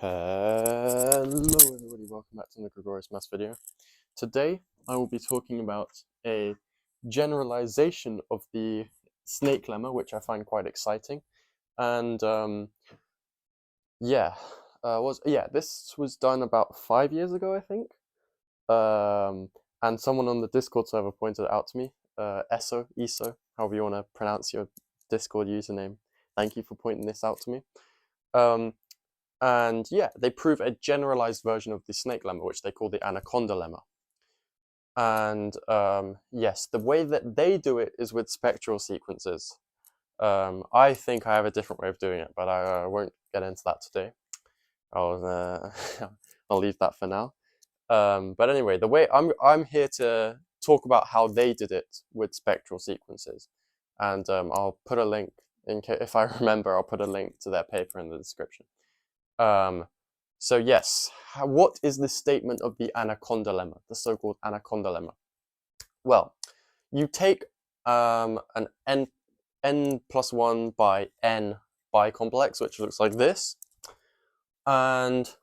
Hello everybody, welcome back to the Gregorius Maths video. Today I will be talking about a generalization of the snake lemma, which I find quite exciting. And this was done about 5 years ago, I think. And someone on the Discord server pointed it out to me. ESO, however you want to pronounce your Discord username. Thank you for pointing this out to me. And yeah, they prove a generalized version of the snake lemma, which they call the anaconda lemma. And yes, the way that they do it is with spectral sequences. I think I have a different way of doing it, but I won't get into that today. I'll leave that for now. But anyway, the way I'm here to talk about how they did it with spectral sequences, and I'll put a link in case if I remember. I'll put a link to their paper in the description. So yes, what is the statement of the anaconda lemma, the so-called anaconda lemma? Well, you take an n plus 1 by n bicomplex, which looks like this, and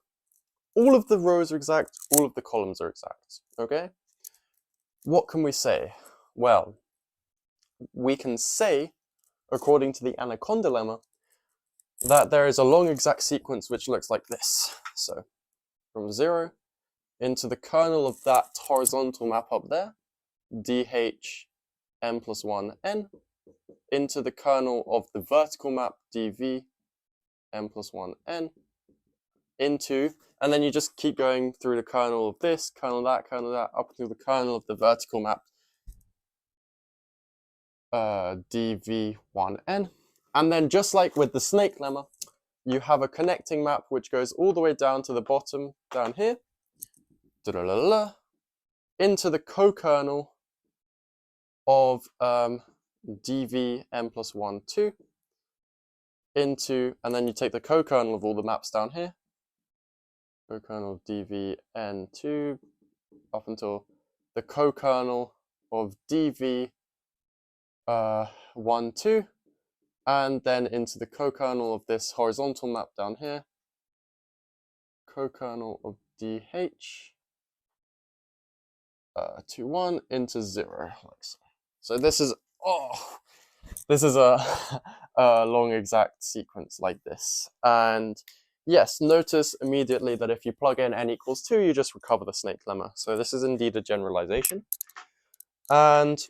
all of the rows are exact, all of the columns are exact, okay? What can we say? Well, we can say, according to the anaconda lemma, that there is a long exact sequence which looks like this. So from 0 into the kernel of that horizontal map up there, dh n plus 1 n, into the kernel of the vertical map, dv n plus 1 n, into, and then you just keep going through the kernel of this, kernel of that, up through the kernel of the vertical map, dv1n. And then just like with the snake lemma, you have a connecting map which goes all the way down to the bottom, down here, into the co-kernel of dv n plus 1, 2, into, and then you take the co-kernel of all the maps down here, co-kernel of dv n2, up until the co-kernel of dv 1, 2, and then into the co-kernel of this horizontal map down here, co-kernel of dh 2, 1 into 0, like so. So this is a long exact sequence like this. And yes, notice immediately that if you plug in n equals 2, you just recover the snake lemma. So this is indeed a generalization. And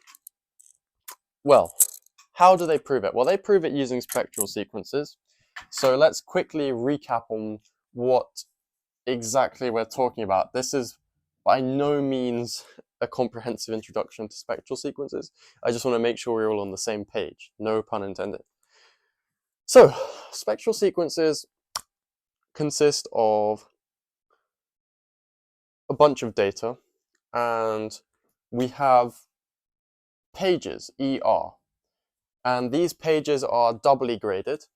well, how do they prove it? Well, they prove it using spectral sequences. So let's quickly recap on what exactly we're talking about. This is by no means a comprehensive introduction to spectral sequences. I just want to make sure we're all on the same page. No pun intended. So, spectral sequences consist of a bunch of data, and we have pages, ER. And these pages are doubly graded.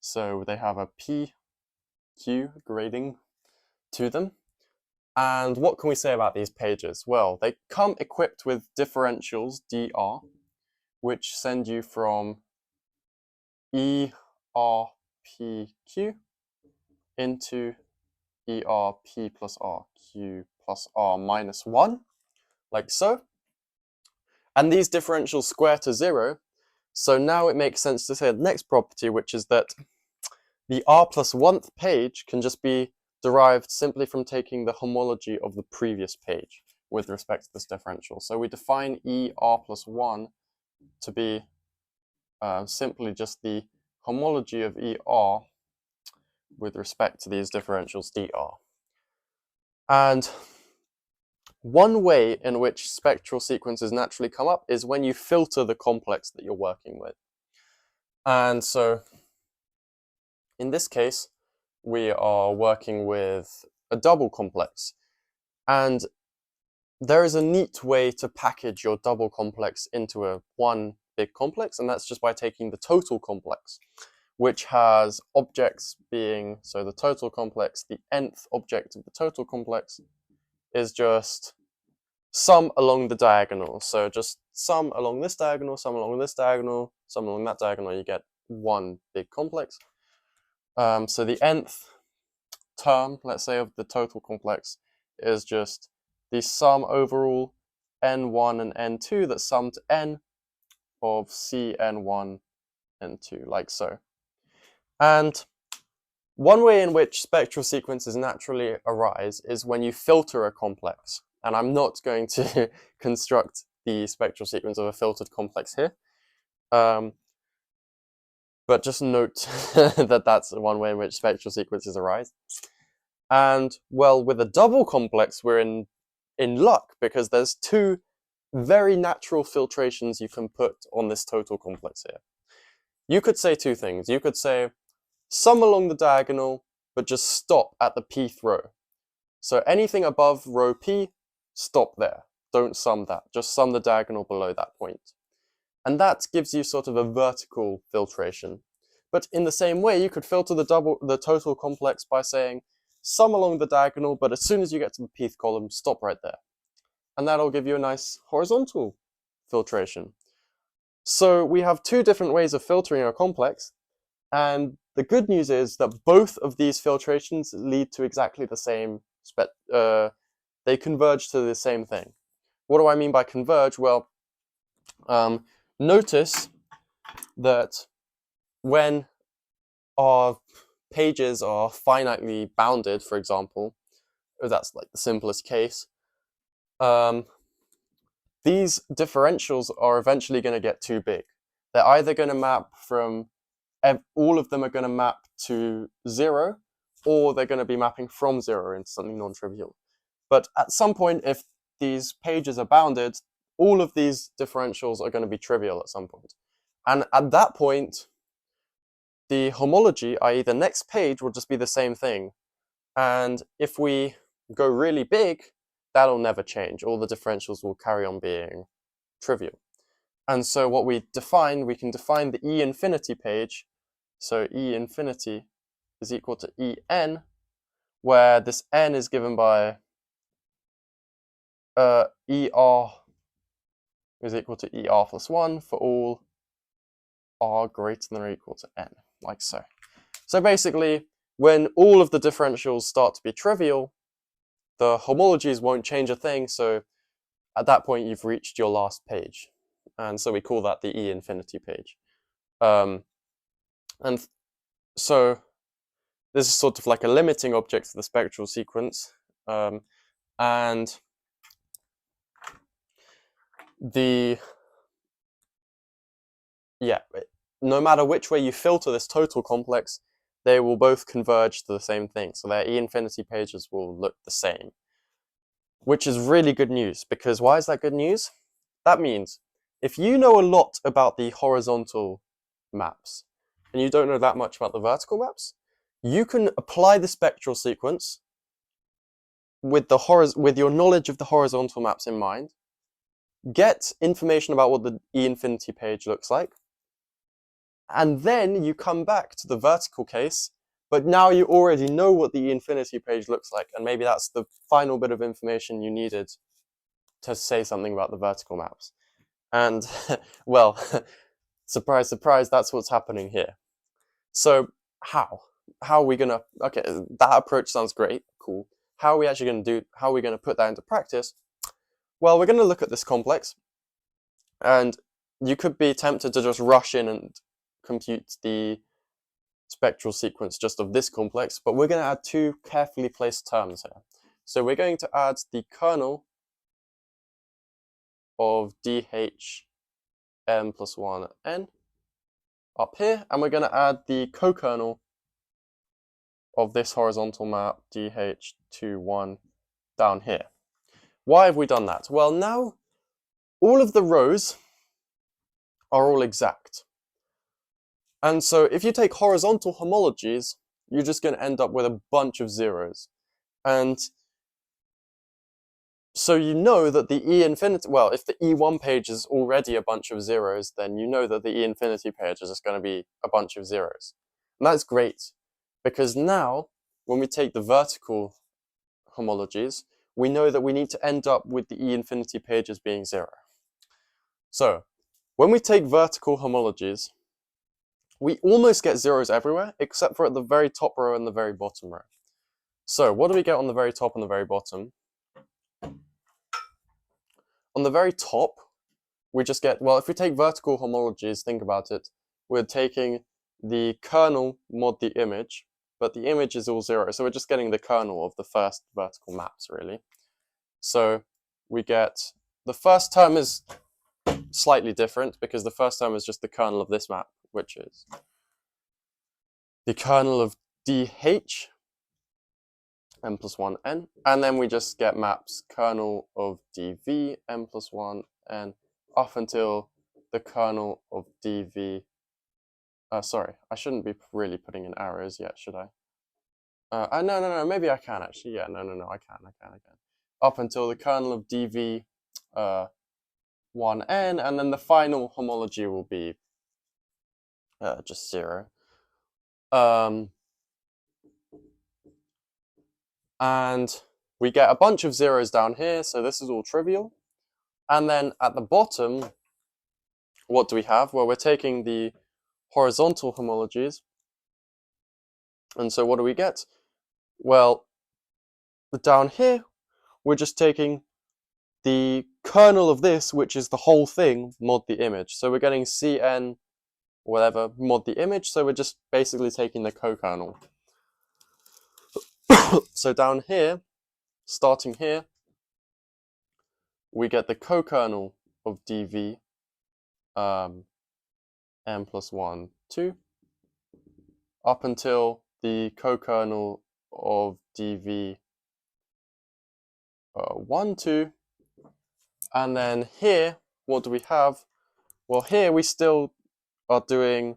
So they have a PQ grading to them. And what can we say about these pages? Well, they come equipped with differentials, dr, which send you from ERPQ into ERP plus RQ plus R minus 1, like so. And these differentials square to 0. So now it makes sense to say the next property, which is that the r plus 1th page can just be derived simply from taking the homology of the previous page with respect to this differential. So we define ER plus 1 to be simply just the homology of ER with respect to these differentials dr. And one way in which spectral sequences naturally come up is when you filter the complex that you're working with. And so in this case, we are working with a double complex. And there is a neat way to package your double complex into one big complex, and that's just by taking the total complex, which has objects being, so the total complex, the nth object of the total complex is just sum along the diagonal. So just sum along this diagonal, sum along this diagonal, sum along that diagonal, you get one big complex. So the nth term, let's say, of the total complex is just the sum overall n1 and n2 that sum to n of Cn1 and 2, like so. And one way in which spectral sequences naturally arise is when you filter a complex. And I'm not going to construct the spectral sequence of a filtered complex here. But just note that that's one way in which spectral sequences arise. And, well, with a double complex, we're in luck, because there's two very natural filtrations you can put on this total complex here. You could say two things. You could say, sum along the diagonal, but just stop at the pth row. So anything above row p, stop there. Don't sum that. Just sum the diagonal below that point. And that gives you sort of a vertical filtration. But in the same way, you could filter the total complex by saying, sum along the diagonal, but as soon as you get to the pth column, stop right there. And that'll give you a nice horizontal filtration. So we have two different ways of filtering a complex, and the good news is that both of these filtrations lead to exactly the same, they converge to the same thing. What do I mean by converge? Well, notice that when our pages are finitely bounded, for example, that's like the simplest case, these differentials are eventually going to get too big. They're either going to map from, all of them are going to map to 0, or they're going to be mapping from 0 into something non-trivial. But at some point, if these pages are bounded, all of these differentials are going to be trivial at some point. And at that point, the homology, i.e. the next page, will just be the same thing. And if we go really big, that'll never change. All the differentials will carry on being trivial. And so what we can define the E infinity page. So E infinity is equal to En, where this n is given by ER is equal to ER plus 1 for all r greater than or equal to n, like so. So basically, when all of the differentials start to be trivial, the homologies won't change a thing, so at that point you've reached your last page. And so we call that the E infinity page. And so this is sort of like a limiting object to the spectral sequence. And no matter which way you filter this total complex, they will both converge to the same thing. So their E infinity pages will look the same, which is really good news, because why is that good news? That means if you know a lot about the horizontal maps and you don't know that much about the vertical maps, you can apply the spectral sequence with your knowledge of the horizontal maps in mind, get information about what the E infinity page looks like, and then you come back to the vertical case, but now you already know what the E infinity page looks like, and maybe that's the final bit of information you needed to say something about the vertical maps. And, well, surprise, surprise, that's what's happening here. So how are we gonna, okay, that approach sounds great, cool. How are we gonna put that into practice? Well, we're gonna look at this complex, and you could be tempted to just rush in and compute the spectral sequence just of this complex, but we're going to add two carefully placed terms here. So we're going to add the kernel of dhm plus 1 n up here, and we're going to add the co-kernel of this horizontal map dh21 down here. Why have we done that? Well, now all of the rows are all exact. And so if you take horizontal homologies, you're just going to end up with a bunch of zeros. And so you know that the E infinity, well, if the E1 page is already a bunch of zeros, then you know that the E infinity page is just going to be a bunch of zeros. And that's great, because now, when we take the vertical homologies, we know that we need to end up with the E infinity page as being 0. So, when we take vertical homologies, we almost get zeros everywhere, except for at the very top row and the very bottom row. So what do we get on the very top and the very bottom? On the very top, we just get, well, if we take vertical homologies, think about it, we're taking the kernel mod the image, but the image is all 0, so we're just getting the kernel of the first vertical maps, really. So we get, the first term is slightly different, because the first term is just the kernel of this map, which is the kernel of dh, n plus 1, n, and then we just get maps kernel of dv, n plus 1, n, up until the kernel of dv. Sorry, I shouldn't be really putting in arrows yet, should I? No, maybe I can actually. Yeah, no, I can. Up until the kernel of dv 1n, and then the final homology will be just 0. And we get a bunch of zeros down here, so this is all trivial. And then at the bottom, what do we have? Well, we're taking the horizontal homologies. And so what do we get? Well, down here, we're just taking the kernel of this, which is the whole thing, mod the image. So we're getting cn, whatever, mod the image. So we're just basically taking the co-kernel. So down here, starting here, we get the co-kernel of dv n plus 1, 2, up until the co-kernel of dv 1, 2, and then here, what do we have? Well, here we still are doing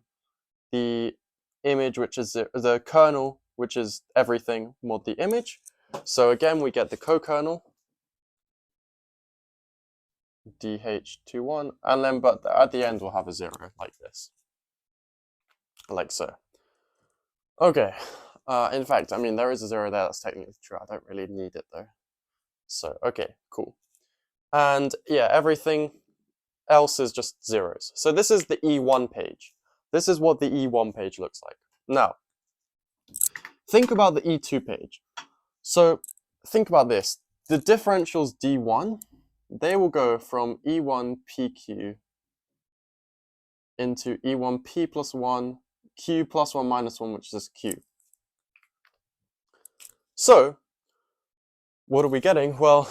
the image, which is the kernel, which is everything, mod the image. So again, we get the co-kernel, dh21, and then, but at the end, we'll have a 0, like this. Like so. Okay. In fact, I mean, there is a 0 there, that's technically true. I don't really need it, though. So, okay, cool. And yeah, everything else is just zeros. So this is the E1 page. This is what the E1 page looks like. Now, think about the E2 page. So think about this. The differentials D1, they will go from E1 PQ into E1 P plus 1, Q plus 1 minus 1, which is Q. So what are we getting? Well,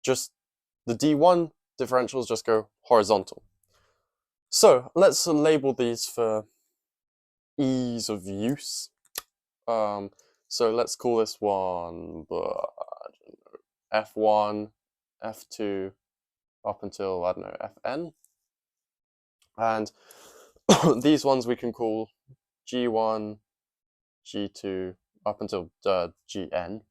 just the D1 differentials just go horizontal. So let's label these for ease of use. So let's call this one F1, F2, up until, I don't know, Fn. And these ones we can call G1, G2, up until Gn.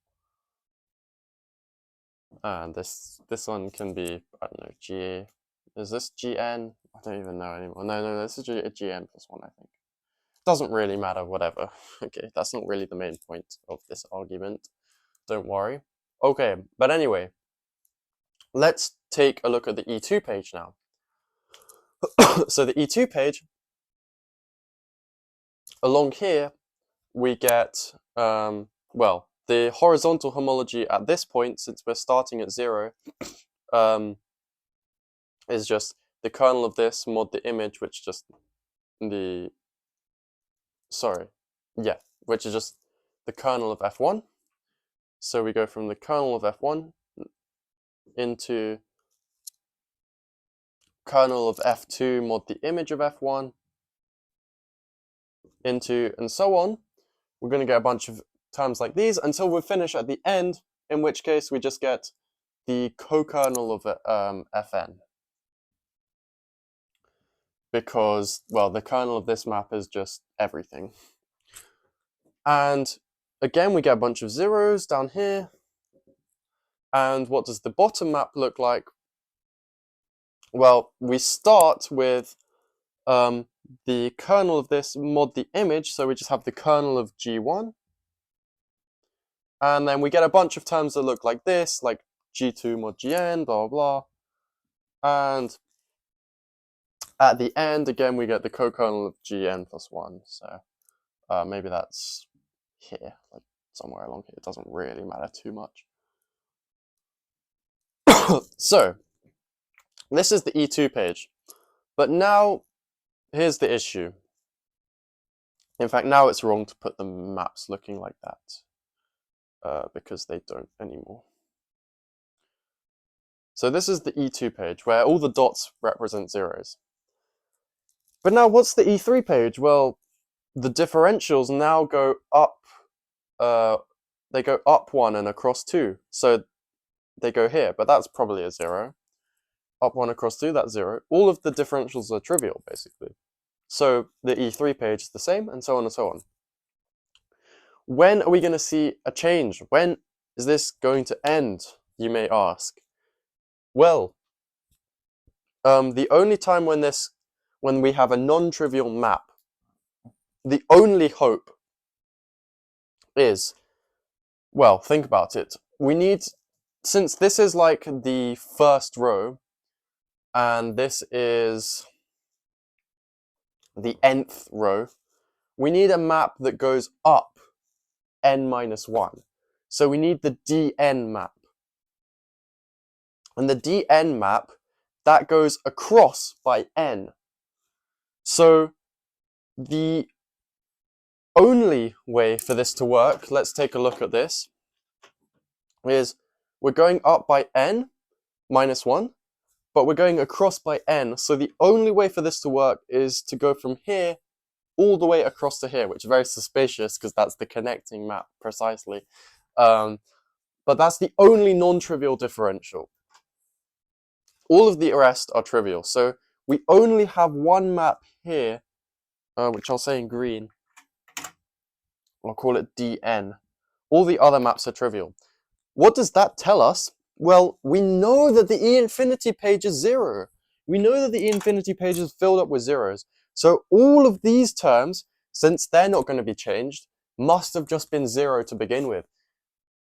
And this one can be, I don't know, Ga. Is this Gn? I don't even know anymore. No, this is Gn plus 1, I think. Doesn't really matter, whatever. Okay, that's not really the main point of this argument. Don't worry. Okay, but anyway, let's take a look at the E2 page now. So the E2 page, along here, we get, well, the horizontal homology at this point, since we're starting at 0, is just the kernel of this mod the image, which just the, sorry, yeah, which is just the kernel of F1. So we go from the kernel of F1 into kernel of F2 mod the image of F1 into, and so on. We're going to get a bunch of terms like these until we finish at the end, in which case we just get the co-kernel of Fn. Because, well, the kernel of this map is just everything. And again, we get a bunch of zeros down here. And what does the bottom map look like? Well, we start with the kernel of this mod the image, so we just have the kernel of G1. And then we get a bunch of terms that look like this, like G2 mod Gn, blah, blah, blah. And at the end, again, we get the co-kernel of Gn plus 1. So maybe that's here, like somewhere along here. It doesn't really matter too much. So, this is the E2 page. But now, here's the issue. In fact, now it's wrong to put the maps looking like that, because they don't anymore. So this is the E2 page, where all the dots represent zeros. But now, what's the E3 page? Well, the differentials now go up, they go up 1 and across 2. So they go here, but that's probably a 0. Up 1 across 2, that's 0. All of the differentials are trivial, basically. So the E3 page is the same, and so on and so on. When are we going to see a change? When is this going to end, you may ask? Well, the only time when we have a non-trivial map, the only hope is, well, think about it. We need, since this is like the first row, and this is the nth row, we need a map that goes up n minus 1. So we need the dn map. And the dn map, that goes across by n. So the only way for this to work, let's take a look at this, is we're going up by n minus 1, but we're going across by n. So the only way for this to work is to go from here all the way across to here, which is very suspicious because that's the connecting map precisely. But that's the only non-trivial differential. All of the rest are trivial. So we only have one map here, which I'll say in green. I'll call it dn. All the other maps are trivial. What does that tell us? Well, we know that the E-infinity page is 0. We know that the E-infinity page is filled up with zeros. So all of these terms, since they're not going to be changed, must have just been 0 to begin with.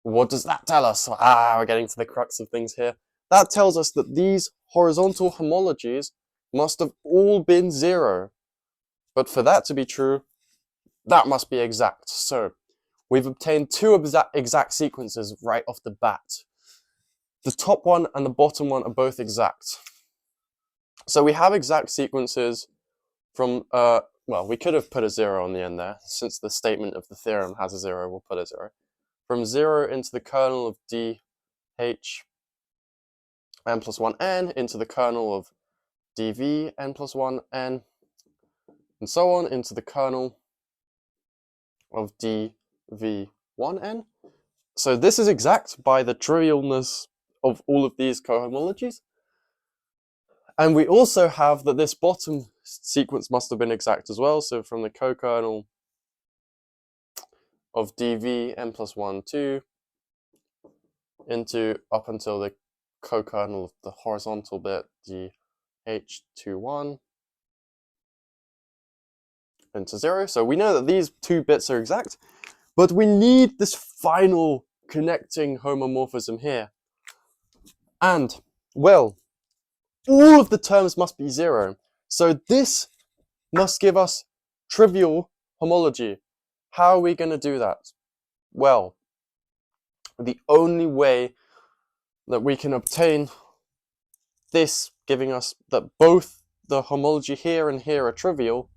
What does that tell us? We're getting to the crux of things here. That tells us that these horizontal homologies must have all been 0. But for that to be true, that must be exact. So we've obtained two exact sequences right off the bat. The top one and the bottom one are both exact. So we have exact sequences from, well, we could have put a 0 on the end there. Since the statement of the theorem has a 0, we'll put a 0. From 0 into the kernel of dh n plus 1n into the kernel of dv n plus 1n, and so on into the kernel of dv1n. So this is exact by the trivialness of all of these cohomologies. And we also have that this bottom sequence must have been exact as well. So from the co-kernel of dv n plus 1, 2 into up until the co-kernel of the horizontal bit dh21 into 0. So we know that these two bits are exact, but we need this final connecting homomorphism here. And, well, all of the terms must be 0. So this must give us trivial homology. How are we going to do that? Well, the only way that we can obtain this, giving us that both the homology here and here are trivial,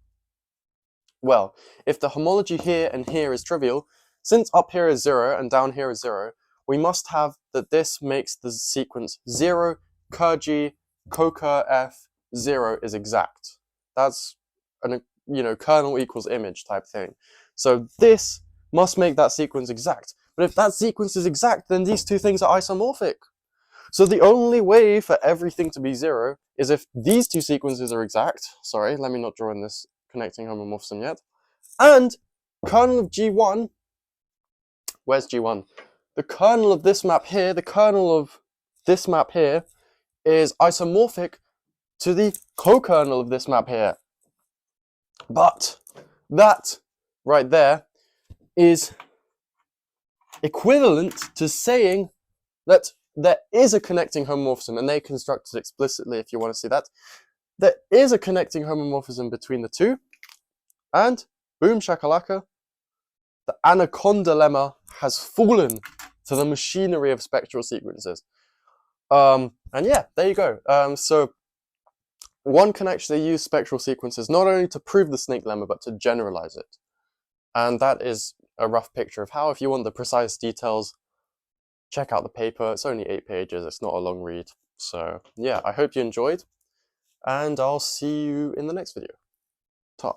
well, if the homology here and here is trivial, since up here is 0 and down here is 0, we must have that this makes the sequence 0, Kerg, co-ker f, 0 is exact. That's an, kernel equals image type thing. So this must make that sequence exact. But if that sequence is exact, then these two things are isomorphic. So the only way for everything to be 0 is if these two sequences are exact. Sorry, let me not draw in this connecting homomorphism yet. And kernel of G1, where's G1? The kernel of this map here, the kernel of this map here is isomorphic to the co-kernel of this map here. But that right there is equivalent to saying that there is a connecting homomorphism, and they construct it explicitly if you want to see that. There is a connecting homomorphism between the two, and boom shakalaka, the anaconda lemma has fallen to the machinery of spectral sequences. And yeah, there you go. So one can actually use spectral sequences not only to prove the snake lemma, but to generalize it. And that is a rough picture of how. If you want the precise details, check out the paper. It's only 8 pages, it's not a long read. So yeah, I hope you enjoyed, and I'll see you in the next video. Ta.